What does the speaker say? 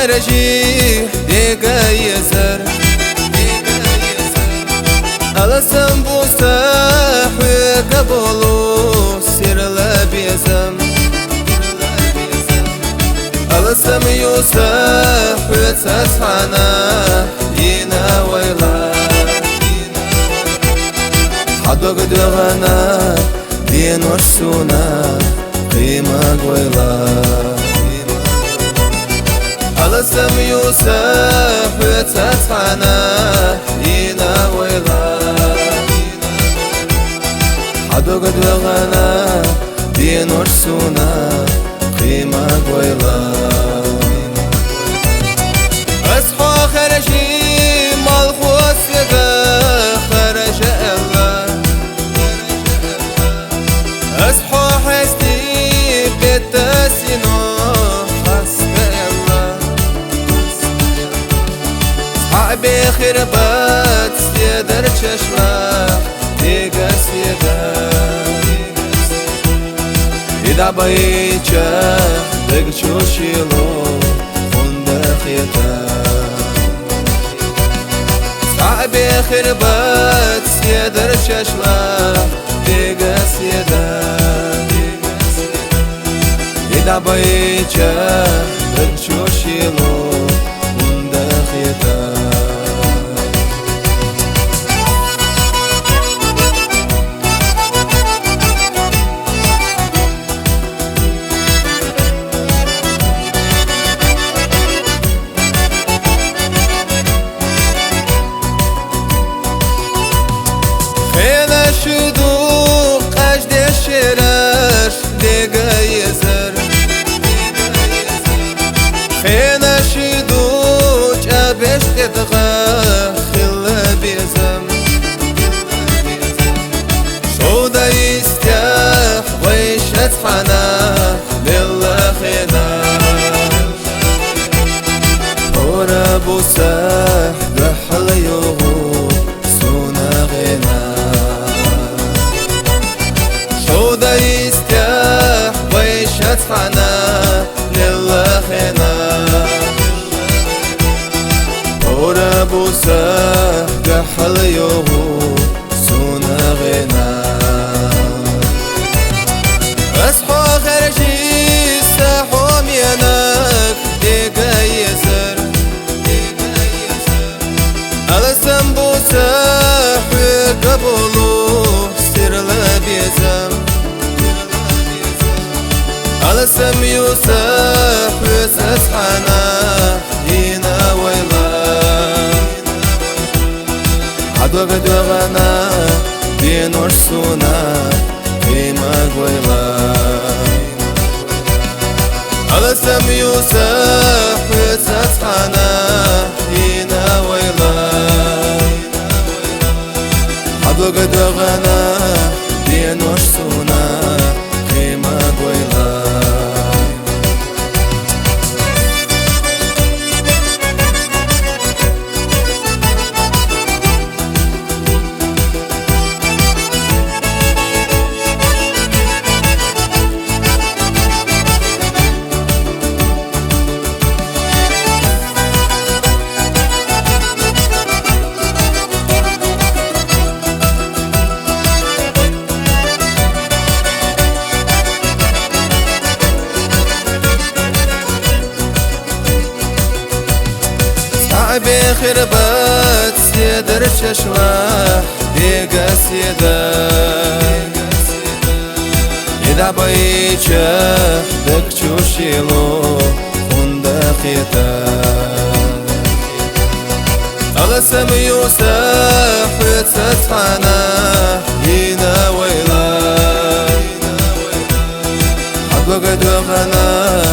خرجي ديقا يزر ألسم بوستح وقبلو سير لبيزم ألسم يوسف وتسحنا ينا ويلا حدوك دغنا دين ورسونا قيمة ويلا ألسم يوسف وتسحنا ينا ويلا حدوك دغنا دين ورسونا قيمة ويلا أصحى خرجي مالخوص يدا خرج الله أصحى حستي بتسينو حسب الله صحابي خربات سيدر تششلا ديقا سيدا إذا بيتشا دقشو شيلو فندقيتا صعبي خربات سيدر ششلا ديقا سيدا إذا بيتشا دقشو شيلو فندقيتا شدو قجد الشراش ديقا يزر خينا شدو جابش تدغى خلا بيزم شودا يستيح ويشت حنا لله خينا ورا بوساح رحل يوغو سونا غينا شودا يستيح ويشت حنا لله خينا ورا بوساح رحل يوغو سونا غينا أصحى خرجي ساحو مينك ديقا يزر ألسم بوساح وقبلو سير لبيزم ألسم يوسف وتسحنا ينا ويلا عدوك دوغنا دين ورسونا قيمة ويلا ألسم يوسف وتسحنا ينا ويلا عدوك دوغنا دين ورسونا قيمة ويلا بخربات سيدر ششوا ديقا سيدا إذا بيتشا دكشو شيلو فندقيتا ألسم يوسف وتسحنا ينا ويلا حقوق دوغنا